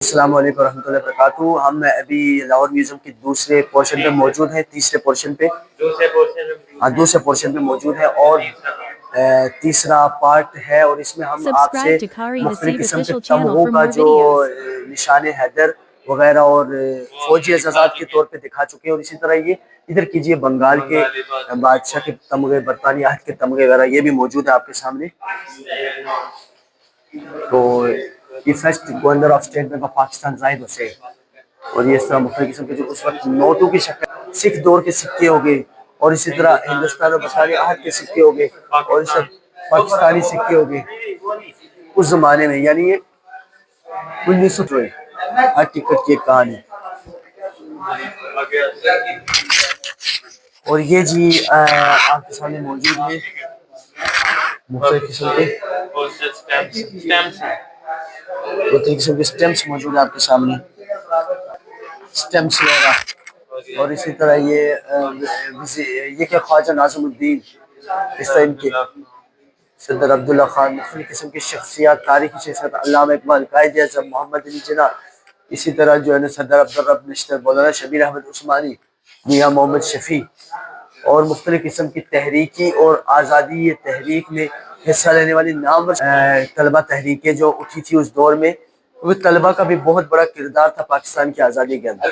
السلام علیکم ورحمۃ اللہ وبرکاتہ۔ ہم ابھی لاہور میوزیم کے دوسرے پورشن پہ موجود ہیں، دوسرے پورشن پہ موجود ہیں اور تیسرا پارٹ ہے، اور اس میں ہم آپ سے Subscribe to Kari مختلف Hasib قسم کے official channel تمغوں for کا more جو videos. نشان حیدر وغیرہ اور فوجی اعزازات کے طور پہ دکھا چکے ہیں، اور اسی طرح یہ ادھر کیجئے بنگال کے بادشاہ کے تمغے، برطانیہ عہد کے تمغے وغیرہ یہ بھی موجود ہے آپ کے سامنے۔ تو یہ first governor of State Bank of Pakistan Zahid Hussain, اور یہ اس طرح مختلف قسم کے جو اس وقت نوٹوں کی شکل سکھ دور کے سکے ہو گئے، اور اسی طرح ہندوستان اور برطانیہ عہد کے سکے ہو گئے، اور اس طرح پاکستانی سکے ہو گئے اس زمانے میں، یعنی یہ 1900 ہر ٹکٹ کی ایک کہانی۔ اور یہ جی آپ کے سامنے موجود ہے مختلف قسم کے سٹیمپس موجود ہیں آپ کے سامنے، سٹیمپس وغیرہ، اور اسی طرح یہ کیا خواجہ ناظم الدین، اس طرح ان کے صدر عبداللہ خان، مختلف قسم کی شخصیات، تاریخی شخصیات، علامہ اقبال، قائد اعظم محمد علی جناح، اسی طرح جو ہے نا صدر عبدالرب نشتر، مولانا شبیر احمد عثمانی، میاں محمد شفیع، اور مختلف قسم کی تحریکی اور آزادی تحریک میں حصہ لینے والی نامور طلبہ تحریکیں جو اٹھی تھی اس دور میں، وہ طلبہ کا بھی بہت بڑا کردار تھا پاکستان کی آزادی کے اندر۔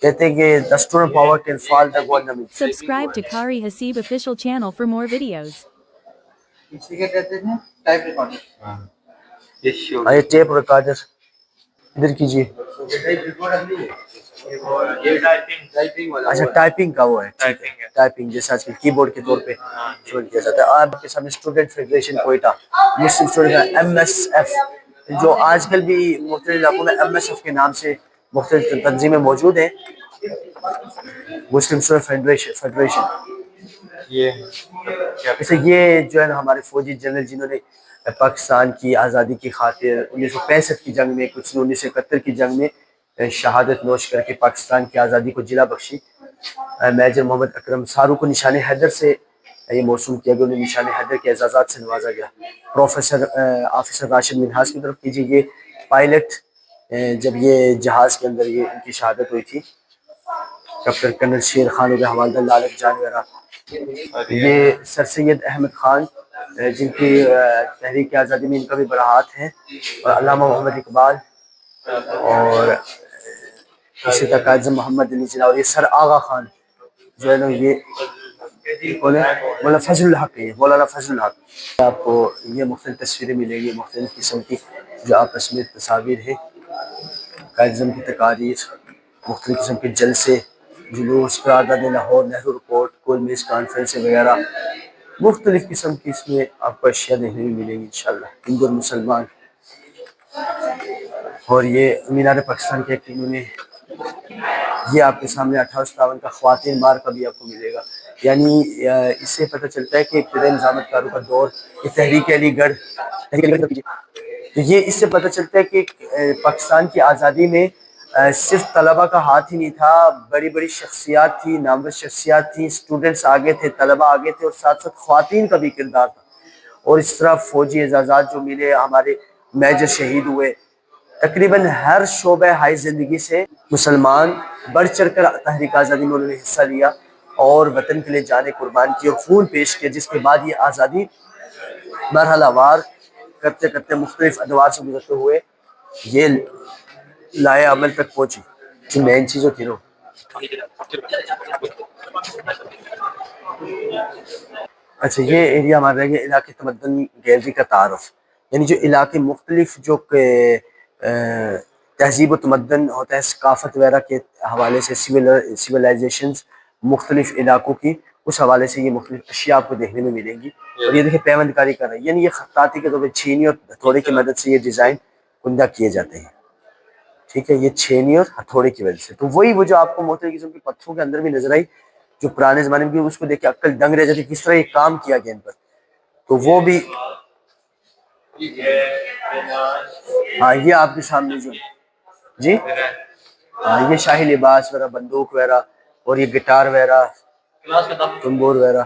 کہتے ہیں کہ the student power can fall the government۔ Subscribe to Kari Hasib official channel for more videos. اسی کے کہتے ہیں ٹائپ ریکارڈر، یہ ٹیپ ریکارڈر ادھر کیجیے۔ اچھا ٹائپنگ کا وہ ہے، ٹائپنگ جیسے آج کل کی بورڈ کے طور پہ استعمال کیا جاتا ہے۔ آپ کے سامنے student federation Quetta, Muslim student M S F, جو آج کل بھی مختلف علاقوں میں ایم ایس ایف کے نام سے مختلف تنظیمیں موجود ہیں، مسلم اسٹوڈنٹ فیڈریشن۔ جیسے یہ جو ہے نا ہمارے فوجی جنرل جنہوں نے پاکستان کی آزادی کی خاطر 1965 کی جنگ میں، کچھ 1971 کی جنگ میں شہادت نوش کر کے پاکستان کی آزادی کو جلا بخشی، میجر محمد اکرم سارو کو نشان حیدر سے یہ موسوم کیا گیا، انہیں نشان حیدر کے اعزازات سے نوازا گیا۔ پروفیسر آفیسر راشد منہاس کی طرف کیجیے، یہ پائلٹ جب یہ جہاز کے اندر یہ ان کی شہادت ہوئی تھی، کیپٹن کرنل شیر خان ہو گیا، حوالدار لالک جان وغیرہ۔ یہ سر سید احمد خان جن کی تحریک آزادی میں ان کا بھی بڑا ہاتھ ہے، اور علامہ محمد اقبال، اور اسی طرح قائد اعظم محمد علی جناح، اور یہ سر آغا خان جو ہے نا یہ مولانا فضل الحق ہے، مولانا فضل الحق۔ آپ کو یہ مختلف تصویریں ملیں گی، مختلف قسم کی جو آپس میں تصاویر ہیں، قائد اعظم کی تقاریر، مختلف قسم کے جلسے، جلوس، قرارداد لاہور، نہرو رپورٹ، کل میز کانفرنس وغیرہ، مختلف قسم کی اس میں آپ کو اشیاء دیکھنے میں ملیں گی انشاءاللہ۔ ہندو اور مسلمان، اور یہ مینار پاکستان کے ایک انہوں نے یہ آپ کے سامنے 1857 کا خواتین مار کا بھی آپ کو ملے گا، یعنی اس سے پتہ چلتا ہے کہ ابتدائی نظامت کاروں کا دور، یہ تحریک علی گڑھ، تو یہ اس سے پتہ چلتا ہے کہ پاکستان کی آزادی میں صرف طلبہ کا ہاتھ ہی نہیں تھا، بڑی بڑی شخصیات تھی، نامور شخصیات تھی، اسٹوڈنٹس آگے تھے، طلبہ آگے تھے، اور ساتھ ساتھ خواتین کا بھی کردار تھا۔ اور اس طرح فوجی اعزازات جو ملے، ہمارے میجر شہید ہوئے، تقریباً ہر شعبہ ہائی زندگی سے مسلمان بڑھ چڑھ کر تحریک آزادی میں انہوں نے حصہ لیا، اور وطن کے لیے جانیں قربان کی اور خون پیش کیا، جس کے بعد یہ آزادی مرحلہ وار کرتے کرتے مختلف ادوار سے گزرتے ہوئے یہ لائے عمل تک پہنچی، جو مین چیزوں تھی۔ اچھا یہ ایریا ہمارا رہ گیا علاقے تمدن گیلری کا تعارف، یعنی جو علاقے مختلف جو تہذیب و تمدن ہوتا ہے، ثقافت وغیرہ کے حوالے سے، سویلائزیشنز مختلف علاقوں کی، اس حوالے سے یہ مختلف اشیاء آپ کو دیکھنے میں ملیں گی۔ اور یہ دیکھیں پیوند کاری کر رہے ہیں، یعنی یہ خطاطی کے طور پہ چھینی اور ہتھوڑے کی مدد سے یہ ڈیزائن کندہ کیے جاتے ہیں، ٹھیک ہے، یہ چھینی اور ہتھوڑے کی وجہ سے۔ تو وہی وہ جو آپ کو مختلف قسم کے پتھروں کے اندر بھی نظر آئی، جو پرانے زمانے میں اس کو دیکھ کے عقل دنگ رہ جاتی کس طرح یہ کام کیا گیا ان پر، تو وہ بھی ہاں یہ آپ کے سامنے جو جی ہاں یہ شاہی لباس وغیرہ، بندوق وغیرہ، اور یہ گٹار وغیرہ، تنبور وغیرہ،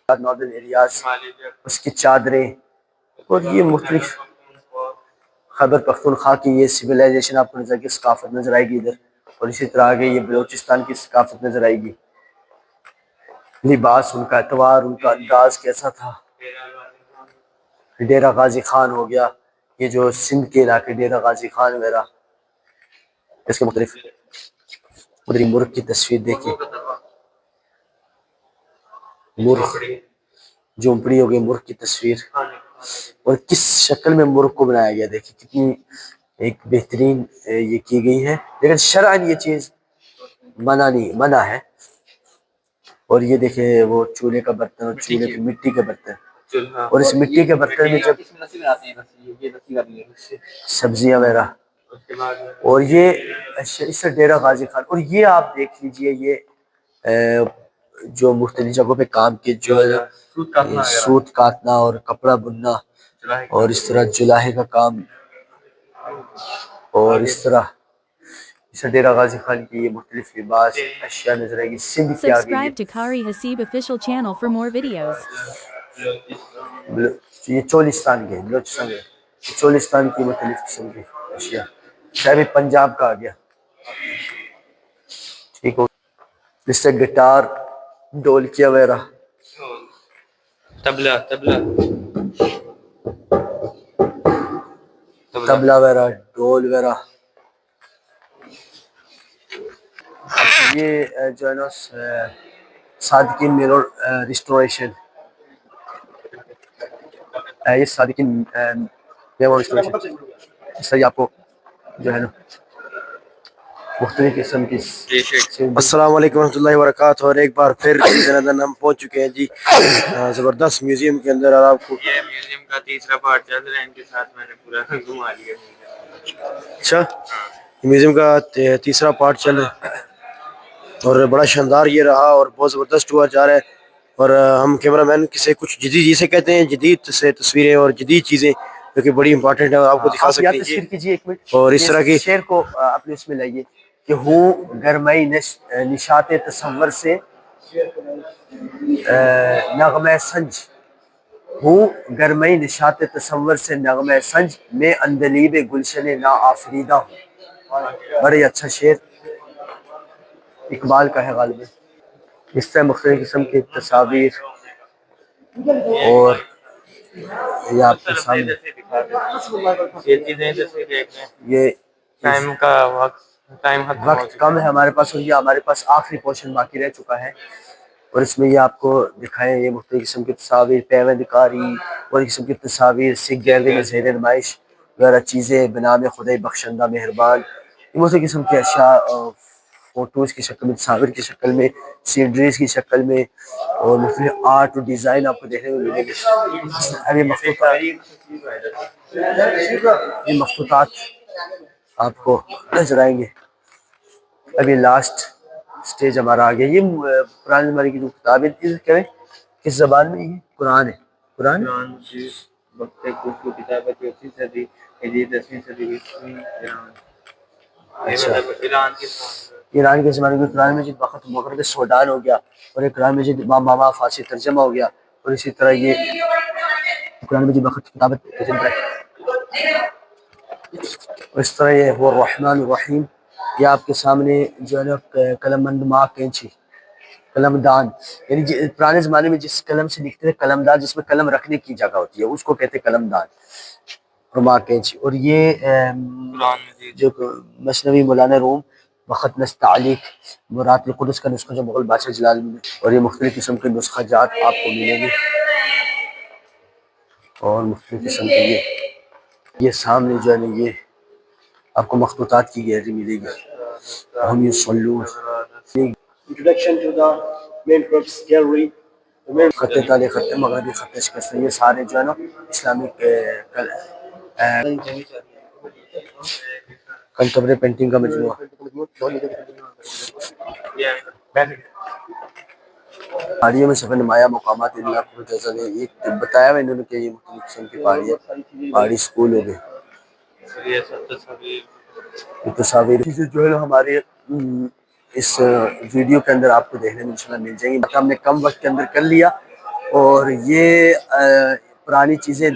ناردرن ایریاز، اس کی چادریں، اور یہ مختلف خیبر پختونخوا کی یہ سویلائزیشن آپ کو نظر آئے گی، ثقافت نظر آئے گی ادھر، اور اسی طرح آگے یہ بلوچستان کی ثقافت نظر آئے گی، لباس ان کا، اتوار ان کا، انداز کیسا تھا۔ ڈیرہ غازی خان ہو گیا، یہ جو سندھ کے علاقے ڈیرہ غازی خان وغیرہ، اس کے مختلف ادھر مرغ کی تصویر دیکھیے، مرغ جھونپڑی ہو گئی، مرغ کی تصویر، اور کس شکل میں مرغ کو بنایا گیا، دیکھیے کتنی ایک بہترین یہ کی گئی ہے، لیکن شرعاً یہ چیز منع ہے۔ اور یہ دیکھیں وہ چولہے کا برتن اور چولہے کی مٹی کے برتن، اور اس مٹی کے برتن میں جب سبزیاں وغیرہ، اور یہ اس سے ڈیرہ غازی خان، اور یہ آپ دیکھ لیجئے یہ جو مختلف جگہوں پہ کام کے جو سوت کاٹنا اور کپڑا بننا، اور اس طرح جلاہے کا کام، اور اس طرح اس ڈیرہ غازی خان کی یہ مختلف لباس اشیاء نظر آئے گی۔ سندھ کے آگے Subscribe to Kari Hasib official channel for more videos. یہ چولستان کے، بلوچستان کے، چولستان کی مختلف قسم کی اشیاء، شہر پنجاب کا آ گیا، ٹھیک ہو، جس سے گٹار، ڈولکیا وغیرہ، طبلہ وغیرہ، ڈول وغیرہ۔ یہ جو ہے نا صادقین میرور ریسٹوریشن، یہ صادقین میرور ریسٹوریشن، اس سے آپ کو جو ہے نا مختلف قسم کی۔ السلام علیکم ورحمۃ اللہ وبرکاتہ، اور ایک بار پھر ہم پہنچ چکے ہیں جی زبردست میوزیم کے اندر، اور آپ کو یہ میوزیم کا تیسرا پارٹ چل رہا ہے، ان کے ساتھ میں نے پورا گھما لیا۔ اچھا، میوزیم کا تیسرا پارٹ چل رہا ہے، اور بڑا شاندار یہ رہا، اور بہت زبردست ہوا جا رہا ہے، اور ہم کیمرہ مین سے کچھ جدید جسے کہتے ہیں جدید سے تصویریں اور جدید چیزیں جو کہ بڑی امپورٹنٹ ہیں آپ کو دکھا سکتے ہیں تصویر کیجیے ایک منٹ، اور اس طرح کی شعر کو اپنے اس میں لائیے کہ ہوں گرمئی نشاط تصور سے نغمہ سنج، ہوں گرمئی نشاط تصور سے نغمہ سنج، میں اندلیب گلشن نا آفریدہ ہوں۔ بڑے اچھا شعر، اقبال کا ہے غالباً۔ اس سے مختلف قسم کی تصاویر، اور یہ آپ کے سامنے یہ چیزیں جیسے دیکھیں، یہ ٹائم کا ٹائم ختم ہو وقت چکا کم ہے ہمارے پاس، اور یہ ہمارے پاس آخری پورشن باقی رہ چکا ہے، اور اس میں یہ آپ کو دکھائیں یہ مختلف قسم کی تصاویر، پیوند کاری اور قسم کی تصاویر، سکھ گیلری میں زیر نمائش وغیرہ چیزیں، بنام خدای بخشندہ مہربان، یہ مختلف قسم کی اشیاء فوٹوز کی شکل میں، تصاویر کی شکل میں، سینریز کی شکل میں، اور مختلف آرٹ اور ڈیزائن آپ کو دیکھنے کو ملیں گے۔ اب یہ مخطوطات آپ کو نظر آئیں گے۔ ابھی لاسٹ سٹیج ہمارا آ گیا، یہ پرانے زمانے کی جو کتابیں تھیں، کس زبان میں؟ یہ قرآن ہے، قرآن کی وقت کچھ کتاب ہے 34 صدی ہجری 10ویں صدی عیسوی ایران۔ اچھا، ایران کے ایران کے زمانے میں قرآن مجید وقت مغرب سوڈان ہو گیا، اور ایک قرآن مجید امام ماما فارسی ترجمہ ہو گیا، اور اسی طرح یہ قرآن مجید وقت کتابت اس طرح یہ وہ الرحمن الرحیم، یہ آپ کے سامنے جو ہے نا قلم مند ماں کینچی، قلم دان، یعنی پرانے زمانے میں جس قلم سے لکھتے تھے قلم دان، جس میں قلم رکھنے کی جگہ ہوتی ہے اس کو کہتے ہیں قلم دان، اور ماں کینچی۔ اور یہ جو مثنوی مولانا روم وقت نستعلیق مرات القدس کا نسخہ جو مغل بادشاہ جلال الدین، اور یہ مختلف قسم کے نسخہ جات آپ کو ملیں گے، اور مختلف قسم کے یہ سامنے جو ہے نا یہ آپ کو مخطوطات کی گیلری ملے گی۔ ہم یصلون introduction to the main purpose gallery, خط تالی، خط مغربی، خط شکست، یہ سارے جو ہے نا اسلامک کنٹمپریری پینٹنگ کا مجموعہ۔ پہاڑیوں میں سفر نمایاں مقامات اللہ کو جزا دے، یہ بتایا میں انہوں نے کہ یہ مختلف قسم کی پہاڑیاں، پہاڑی سکول ہو گئے، یہ تصاویر جو ہے ہمارے اس ویڈیو کے اندر آپ کو دیکھنے میں انشاءاللہ مل جائیں گی۔ ہم نے کم وقت کے اندر کر لیا، اور یہ پرانی چیزیں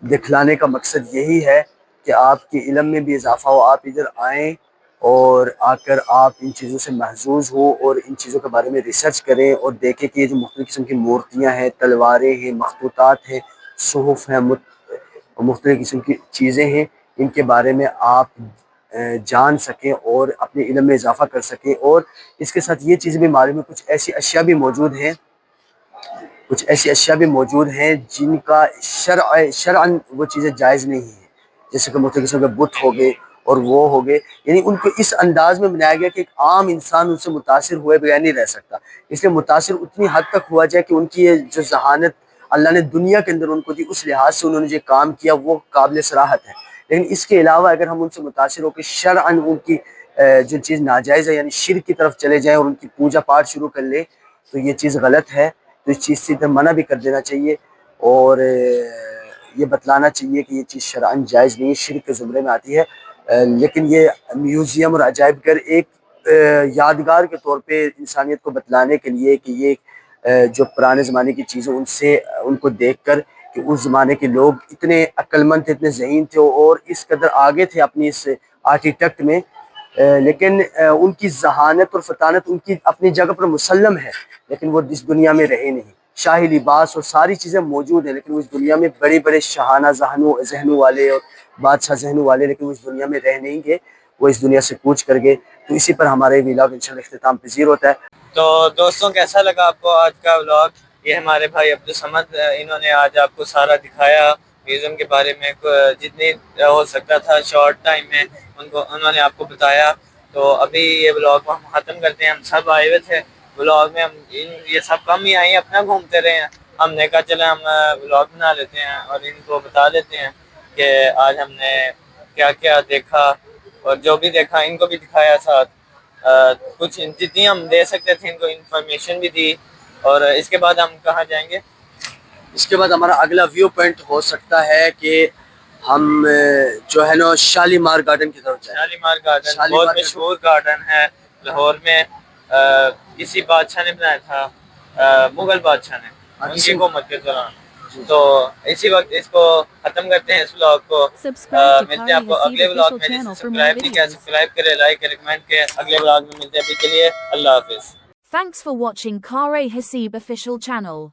دکھلانے کا مقصد یہی ہے کہ کہ آپ کے علم میں بھی اضافہ ہو, آپ ادھر آئیں اور آ کر آپ ان چیزوں سے محظوظ ہوں اور ان چیزوں کے بارے میں ریسرچ کریں اور دیکھیں کہ یہ جو مختلف قسم کی مورتیاں ہیں, تلواریں ہیں, مخطوطات ہیں, صحف ہیں, مختلف قسم کی چیزیں ہیں, ان کے بارے میں آپ جان سکیں اور اپنے علم میں اضافہ کر سکیں. اور اس کے ساتھ یہ چیزیں بھی معلوم ہے, کچھ ایسی اشیاء بھی موجود ہیں جن کا شرعاً وہ چیزیں جائز نہیں ہیں, جیسے کہ مختلف قسم کے بت ہو گئے اور وہ ہو گئے, یعنی ان کو اس انداز میں بنایا گیا کہ ایک عام انسان ان سے متاثر ہوئے بغیر نہیں رہ سکتا. اس لیے متاثر اتنی حد تک ہوا جائے کہ ان کی یہ جو ذہانت اللہ نے دنیا کے اندر ان کو دی, اس لحاظ سے انہوں نے جو کام کیا وہ قابل سراحت ہے. لیکن اس کے علاوہ اگر ہم ان سے متاثر ہو کہ شرعاً ان کی جو چیز ناجائز ہے یعنی شرک کی طرف چلے جائیں اور ان کی پوجا پاٹ شروع کر لیں تو یہ چیز غلط ہے. تو اس چیز سے منع بھی کر دینا چاہیے اور یہ بتلانا چاہیے کہ یہ چیز شرعاً جائز نہیں ہے, شرک کے زمرے میں آتی ہے. لیکن یہ میوزیم اور عجائب گھر ایک یادگار کے طور پہ انسانیت کو بتلانے کے لیے کہ یہ جو پرانے زمانے کی چیزیں ان کو دیکھ کر کہ اس زمانے کے لوگ اتنے عقل مند تھے, اتنے ذہین تھے اور اس قدر آگے تھے اپنی اس آرکیٹیکٹ میں, لیکن ان کی ذہانت اور فطانت ان کی اپنی جگہ پر مسلم ہے, لیکن وہ اس دنیا میں رہے نہیں. شاہی لباس اور ساری چیزیں موجود ہیں لیکن وہ اس دنیا میں بڑے بڑے شاہانہ ذہنوں والے اور بادشاہ ذہنوں والے, لیکن وہ اس دنیا میں رہ نہیں گئے, وہ اس دنیا سے کوچ کر گئے. تو اسی پر ہمارے ولاگ انشاءاللہ اختتام پذیر ہوتا ہے. تو دوستوں کیسا لگا آپ کو آج کا ولاگ؟ یہ ہمارے بھائی عبدالصمد, انہوں نے آج آپ کو سارا دکھایا میوزیم کے بارے میں, جتنی ہو سکتا تھا شارٹ ٹائم میں انہوں نے آپ کو بتایا. تو ابھی یہ ولاگ ہم ختم کرتے ہیں. ہم سب آئے ہوئے تھے ولاگ میں, ہم یہ سب کم ہی آئے ہیں, اپنا گھومتے رہے ہیں. ہم نے کہا چلے ہم ولاگ بنا لیتے ہیں اور ان کو بتا دیتے ہیں کہ آج ہم نے کیا کیا دیکھا اور جو بھی دیکھا ان کو بھی دکھایا ساتھ. کچھ جتنی ہم دے سکتے تھے ان کو انفارمیشن بھی دی. اور اس کے بعد ہم کہاں جائیں گے؟ اس کے بعد ہمارا اگلا ویو پوائنٹ ہو سکتا ہے کہ ہم جو ہے نا شالیمار گارڈن کی طرف جائیں. شالیمار گارڈن بہت مشہور گارڈن ہے لاہور میں, کسی بادشاہ نے بنایا تھا, مغل بادشاہ نے, ان کی حکومت کے دوران. تو اسی وقت اس کو ختم کرتے ہیں اس ولاگ کو. ملتے ہیں آپ کو اگلے ولاگ میں. جس سے سبسکرائب نہیں کیا سبسکرائب کرے, لائک کرے, کمنٹ کرے. اگلے ولاگ میں ملتے ہیں. ابھی کے لیے اللہ حافظ. Thanks for watching Kare Hasib official channel.